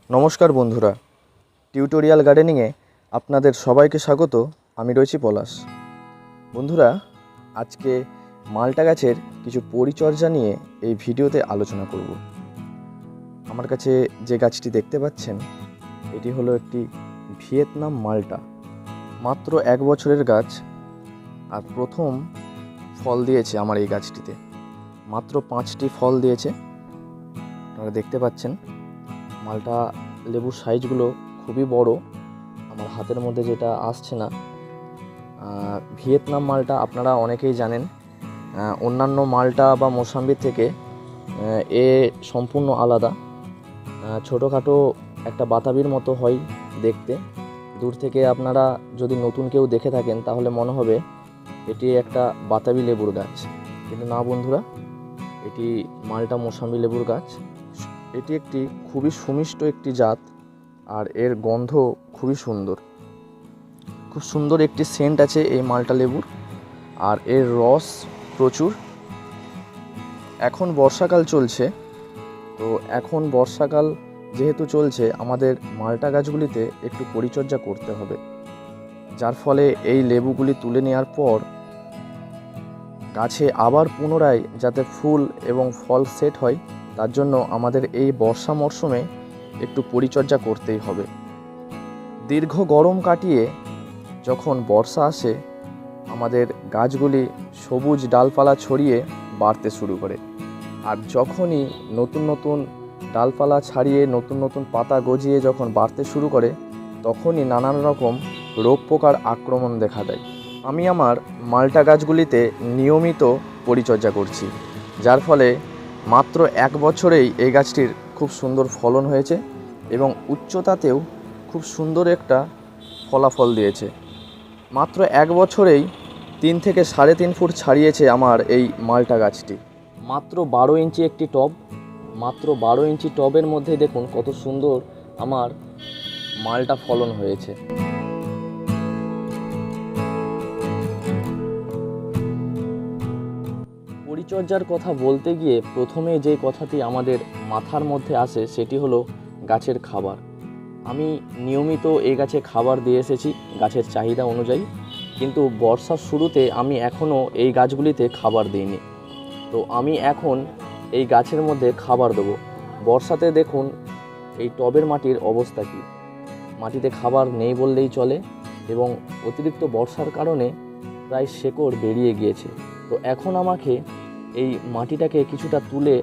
নমস্কার বন্ধুরা, টিউটোরিয়াল গার্ডেনিংয়ে আপনাদের সবাইকে স্বাগত। আমি রয়েছি পলাশ। বন্ধুরা, আজকে মালটা গাছের কিছু পরিচর্যা নিয়ে এই ভিডিওতে আলোচনা করব। আমার কাছে যে গাছটি দেখতে পাচ্ছেন, এটি হলো একটি ভিয়েতনাম মালটা। মাত্র 1 বছরের গাছ, আর প্রথম ফল দিয়েছে আমার এই গাছটিতে। মাত্র 5টি ফল দিয়েছে। আপনারা দেখতে পাচ্ছেন মালটা লেবুর সাইজগুলো খুবই বড়, আমার হাতের মধ্যে যেটা আসছে না। ভিয়েতনাম মালটা আপনারা অনেকেই জানেন, অন্যান্য মালটা বা মোসাম্বির থেকে এ সম্পূর্ণ আলাদা। ছোটোখাটো একটা বাতাবির মতো হয় দেখতে। দূর থেকে আপনারা যদি নতুন কেউ দেখে থাকেন তাহলে মনে হবে এটি একটা বাতাবি লেবুর গাছ, কিন্তু না বন্ধুরা, এটি মালটা মোসাম্বি লেবুর গাছ। এটি একটি খুবই সুমিষ্ট একটি জাত, আর এর গন্ধ খুবই সুন্দর। খুব সুন্দর একটি সেন্ট আছে এই মালটা লেবুর, আর এর রস প্রচুর। এখন বর্ষাকাল চলছে, তো এখন বর্ষাকাল যেহেতু চলছে, আমাদের মালটা গাছগুলিতে একটু পরিচর্যা করতে হবে, যার ফলে এই লেবুগুলি তুলে নেওয়ার পর গাছে আবার পুনরায় যাতে ফুল এবং ফল সেট হয়, তার জন্য আমাদের এই বর্ষা মরশুমে একটু পরিচর্যা করতেই হবে। দীর্ঘ গরম কাটিয়ে যখন বর্ষা আসে, আমাদের গাছগুলি সবুজ ডালপালা ছড়িয়ে বাড়তে শুরু করে। আর যখনই নতুন নতুন ডালপালা ছাড়িয়ে নতুন নতুন পাতা গজিয়ে যখন বাড়তে শুরু করে, তখনই নানান রকম রোগ পোকার আক্রমণ দেখা দেয়। আমি আমার মালটা গাছগুলিতে নিয়মিত পরিচর্যা করছি, যার ফলে মাত্র 1 বছরেই এই গাছটির খুব সুন্দর ফলন হয়েছে এবং উচ্চতাতেও খুব সুন্দর একটা ফলাফল দিয়েছে। মাত্র 1 বছরেই 3 থেকে 3.5 ফুট ছাড়িয়েছে আমার এই মালটা গাছটি। মাত্র 12 ইঞ্চি একটি টব, মাত্র 12 ইঞ্চি টবের মধ্যে দেখুন কত সুন্দর আমার মালটা ফলন হয়েছে। পরিচর্যার কথা বলতে গিয়ে প্রথমে যে কথাটি আমাদের মাথার মধ্যে আসে সেটি হলো গাছের খাবার। আমি নিয়মিত এই গাছে খাবার দিয়ে এসেছি গাছের চাহিদা অনুযায়ী, কিন্তু বর্ষার শুরুতে আমি এখনও এই গাছগুলিতে খাবার দিইনি। তো আমি এখন এই গাছের মধ্যে খাবার দেবো। বর্ষাতে দেখুন এই টবের মাটির অবস্থা কী, মাটিতে খাবার নেই বললেই চলে, এবং অতিরিক্ত বর্ষার কারণে প্রায় শেকড় বেরিয়ে গিয়েছে। তো এখন আমাকে এই মাটিটাকে কিছুটা তুলে,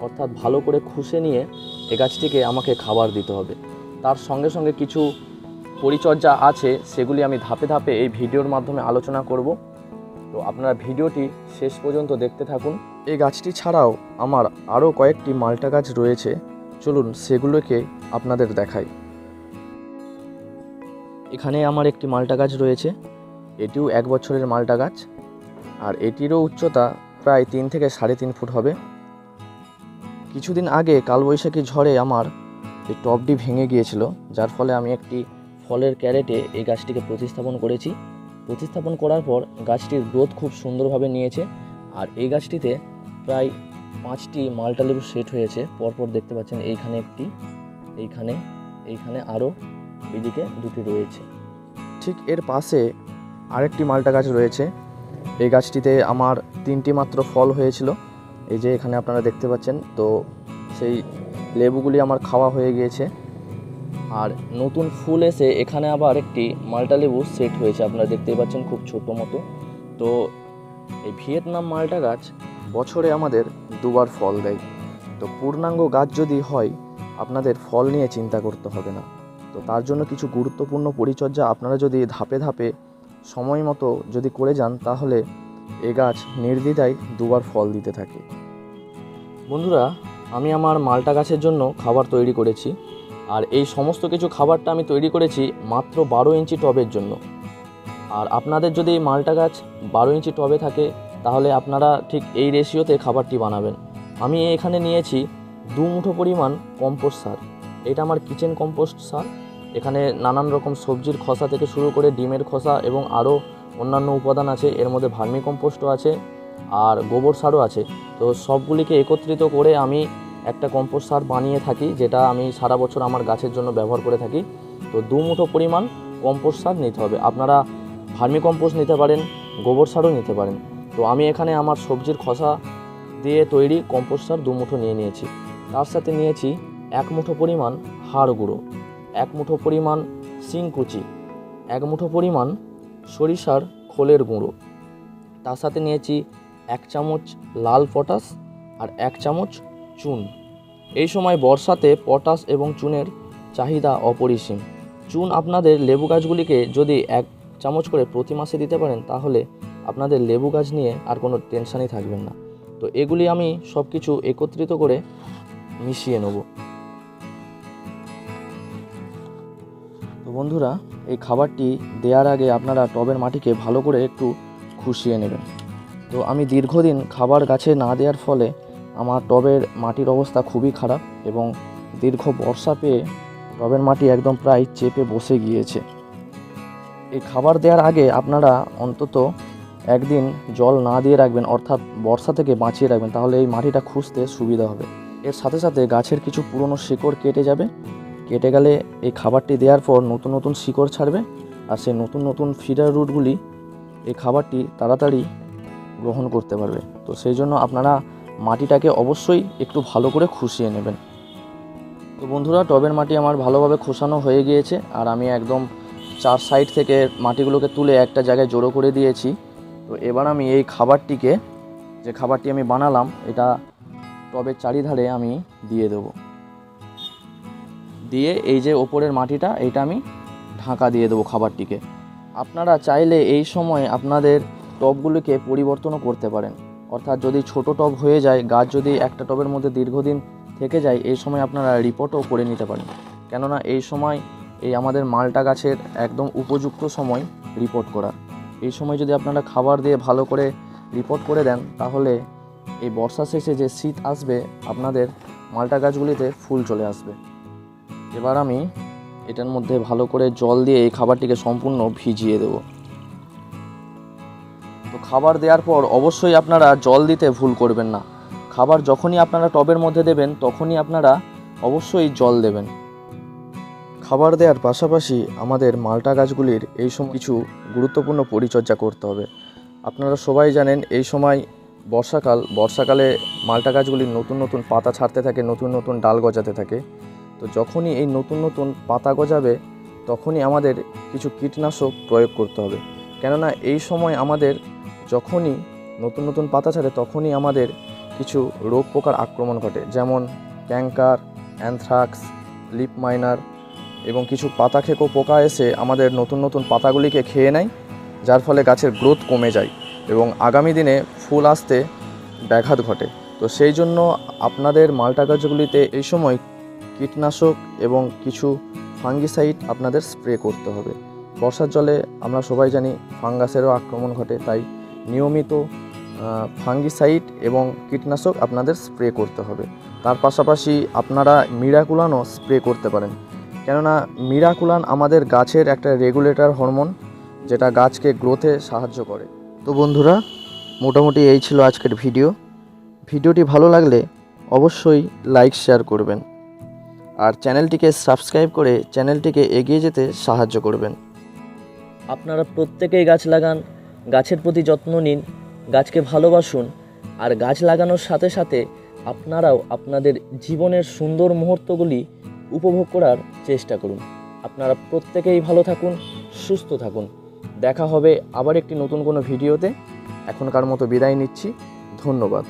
অর্থাৎ ভালো করে খুশে নিয়ে এই গাছটিকে আমাকে খাবার দিতে হবে। তার সঙ্গে সঙ্গে কিছু পরিচর্যা আছে, সেগুলি আমি ধাপে ধাপে এই ভিডিওর মাধ্যমে আলোচনা করব। তো আপনারা ভিডিওটি শেষ পর্যন্ত দেখতে থাকুন। এই গাছটি ছাড়াও আমার আরও কয়েকটি মালটা গাছ রয়েছে, চলুন সেগুলোকে আপনাদের দেখাই। এখানে আমার একটি মালটা গাছ রয়েছে, এটিও 1 বছরের মালটা গাছ, আর এটিরও উচ্চতা প্রায় 3 থেকে 3.5 ফুট হবে। কিছুদিন আগে কালবৈশাখী ঝড়ে আমার এই টবটি ভেঙে গিয়েছিল, যার ফলে আমি একটি ফলের ক্যারেটে এই গাছটিকে প্রতিস্থাপন করেছি। প্রতিস্থাপন করার পর গাছটির গ্রোথ খুব সুন্দরভাবে নিয়েছে, আর এই গাছটিতে প্রায় 5টি মালটা লেবু সেট হয়েছে। পরপর দেখতে পাচ্ছেন এইখানে একটি, এইখানে আরও, এদিকে 2টি রয়েছে। ঠিক এর পাশে আরেকটি মালটা গাছ রয়েছে। এই গাছটিতে আমার 3টি মাত্র ফল হয়েছিল, এই যে এখানে আপনারা দেখতে পাচ্ছেন। তো সেই লেবুগুলি আমার খাওয়া হয়ে গিয়েছে, আর নতুন ফুল এসে এখানে আবার একটি মালটা লেবু সেট হয়েছে, আপনারা দেখতেই পাচ্ছেন, খুব ছোটো মতো। তো এই ভিয়েতনাম মালটা গাছ বছরে আমাদের 2বার ফল দেয়। তো পূর্ণাঙ্গ গাছ যদি হয়, আপনাদের ফল নিয়ে চিন্তা করতে হবে না। তো তার জন্য কিছু গুরুত্বপূর্ণ পরিচর্যা আপনারা যদি ধাপে ধাপে সময় মতো যদি করে যান, তাহলে এ গাছ নির্দ্বিধায় 2বার ফল দিতে থাকে। বন্ধুরা, আমি আমার মালটা গাছের জন্য খাবার তৈরি করেছি, আর এই সমস্ত কিছু খাবারটা আমি তৈরি করেছি মাত্র 12 ইঞ্চি টবের জন্য। আর আপনাদের যদি এই মালটা গাছ 12 ইঞ্চি টবে থাকে, তাহলে আপনারা ঠিক এই রেশিওতে খাবারটি বানাবেন। আমি এখানে নিয়েছি 2 মুঠো পরিমাণ কম্পোস্ট সার। এটা আমার কিচেন কম্পোস্ট সার। এখানে নানান রকম সবজির খোসা থেকে শুরু করে ডিমের খোসা এবং আরও অন্যান্য উপাদান আছে। এর মধ্যে ভার্মি কম্পোস্টও আছে আর গোবর সারও আছে। তো সবগুলিকে একত্রিত করে আমি একটা কম্পোস্ট সার বানিয়ে থাকি, যেটা আমি সারা বছর আমার গাছের জন্য ব্যবহার করে থাকি। তো 2 মুঠো পরিমাণ কম্পোস্ট সার নিতে হবে। আপনারা ভার্মি কম্পোস্ট নিতে পারেন, গোবর সারও নিতে পারেন। তো আমি এখানে আমার সবজির খোসা দিয়ে তৈরি কম্পোস্ট সার 2 মুঠো নিয়ে নিয়েছি। তার সাথে নিয়েছি 1 মুঠো পরিমাণ হাড় গুঁড়ো, 1 মুঠো পরিমাণ শিংকুচি, 1 মুঠো পরিমাণ সরিষার খোলের গুঁড়ো। তার সাথে নিয়েছি 1 চামচ লাল পটাশ আর 1 চামচ চুন। এই সময় বর্ষাতে পটাশ এবং চুনের চাহিদা অপরিসীম। চুন আপনাদের লেবু গাছগুলিকে যদি 1 চামচ করে প্রতি মাসে দিতে পারেন, তাহলে আপনাদের লেবু গাছ নিয়ে আর কোনো টেনশানই থাকবেন না। তো এগুলি আমি সব কিছু একত্রিত করে মিশিয়ে নেব। তো বন্ধুরা, এই খাবারটি দেওয়ার আগে আপনারা টবের মাটিকে ভালো করে একটু খুশিয়ে নেবেন। তো আমি দীর্ঘদিন খাবার গাছে না দেওয়ার ফলে আমার টবের মাটির অবস্থা খুবই খারাপ এবং দীর্ঘ বর্ষা পেয়ে টবের মাটি একদম প্রায় চেপে বসে গিয়েছে। এই খাবার দেওয়ার আগে আপনারা অন্তত একদিন জল না দিয়ে রাখবেন, অর্থাৎ বর্ষা থেকে বাঁচিয়ে রাখবেন, তাহলে এই মাটিটা খুঁজতে সুবিধা হবে। এর সাথে সাথে গাছের কিছু পুরনো শিকড় কেটে যাবে। কেটে গেলে এই খাবারটি দেওয়ার পর নতুন নতুন শিকড় ছাড়বে, আর সেই নতুন নতুন ফিডার রুটগুলি এই খাবারটি তাড়াতাড়ি গ্রহণ করতে পারবে। তো সেই জন্য আপনারা মাটিটাকে অবশ্যই একটু ভালো করে খুশিয়ে নেবেন। তো বন্ধুরা, টবের মাটি আমার ভালোভাবে খোসানো হয়ে গিয়েছে, আর আমি একদম 4 সাইড থেকে মাটিগুলোকে তুলে একটা জায়গায় জড়ো করে দিয়েছি। তো এবার আমি এই খাবারটিকে, যে খাবারটি আমি বানালাম, এটা টবের চারিধারে আমি দিয়ে দেব। দিয়ে এই যে ওপরের মাটিটা, এইটা আমি ঢাকা দিয়ে দেবো খাবারটিকে। আপনারা চাইলে এই সময় আপনাদের টবগুলিকে পরিবর্তনও করতে পারেন, অর্থাৎ যদি ছোট টব হয়ে যায়, গাছ যদি একটা টবের মধ্যে দীর্ঘদিন থেকে যায়, এই সময় আপনারা রিপোর্টও করে নিতে পারেন। কেননা এই সময় এই আমাদের মালটা গাছের একদম উপযুক্ত সময় রিপোর্ট করার। এই সময় যদি আপনারা খাবার দিয়ে ভালো করে রিপোর্ট করে দেন, তাহলে এই বর্ষা শেষে যে শীত আসবে, আপনাদের মালটা গাছগুলিতে ফুল চলে আসবে। এবার আমি এটার মধ্যে ভালো করে জল দিয়ে এই খাবারটিকে সম্পূর্ণ ভিজিয়ে দেব। তো খাবার দেওয়ার পর অবশ্যই আপনারা জল দিতে ভুল করবেন না। খাবার যখনই আপনারা টবের মধ্যে দেবেন, তখনই আপনারা অবশ্যই জল দেবেন। খাবার দেওয়ার পাশাপাশি আমাদের মালটা গাছগুলির এই সময় কিছু গুরুত্বপূর্ণ পরিচর্যা করতে হবে। আপনারা সবাই জানেন এই সময় বর্ষাকালে মালটা গাছগুলির নতুন নতুন পাতা ছাড়তে থাকে, নতুন নতুন ডাল গজাতে থাকে। তো যখনই এই নতুন নতুন পাতা গজাবে, তখনই আমাদের কিছু কীটনাশক প্রয়োগ করতে হবে। কেননা এই সময় আমাদের যখনই নতুন নতুন পাতা ছাড়ে, তখনই আমাদের কিছু রোগ পোকার আক্রমণ ঘটে, যেমন ক্যাঙ্কার, অ্যানথ্রাক্স, লিপ মাইনার এবং কিছু পাতা খেকো পোকা এসে আমাদের নতুন নতুন পাতাগুলিকে খেয়ে নেয়, যার ফলে গাছের গ্রোথ কমে যায় এবং আগামী দিনে ফুল আসতে ব্যাঘাত ঘটে। তো সেই জন্য আপনাদের মালটা গাছগুলিতে এই সময় কীটনাশক এবং কিছু ফাঙ্গিসাইড আপনাদের স্প্রে করতে হবে। বর্ষার জলে আমরা সবাই জানি ফাঙ্গাসেরও আক্রমণ ঘটে, তাই নিয়মিত ফাঙ্গিসাইড এবং কীটনাশক আপনাদের স্প্রে করতে হবে। তার পাশাপাশি আপনারা মিরাকুলানও স্প্রে করতে পারেন, কেননা মিরাকুলান আমাদের গাছের একটা রেগুলেটর হরমোন, যেটা গাছকে গ্রোথে সাহায্য করে। তো বন্ধুরা, মোটামুটি এই ছিল আজকের ভিডিওটি ভালো লাগলে অবশ্যই লাইক শেয়ার করবেন, আর চ্যানেলটিকে সাবস্ক্রাইব করে চ্যানেলটিকে এগিয়ে যেতে সাহায্য করবেন। আপনারা প্রত্যেকেই গাছ লাগান, গাছের প্রতি যত্ন নিন, গাছকে ভালোবাসুন, আর গাছ লাগানোর সাথে সাথে আপনারাও আপনাদের জীবনের সুন্দর মুহূর্তগুলি উপভোগ করার চেষ্টা করুন। আপনারা প্রত্যেকেই ভালো থাকুন, সুস্থ থাকুন। দেখা হবে আবার একটি নতুন কোনো ভিডিওতে। এখনকার মতো বিদায় নিচ্ছি। ধন্যবাদ।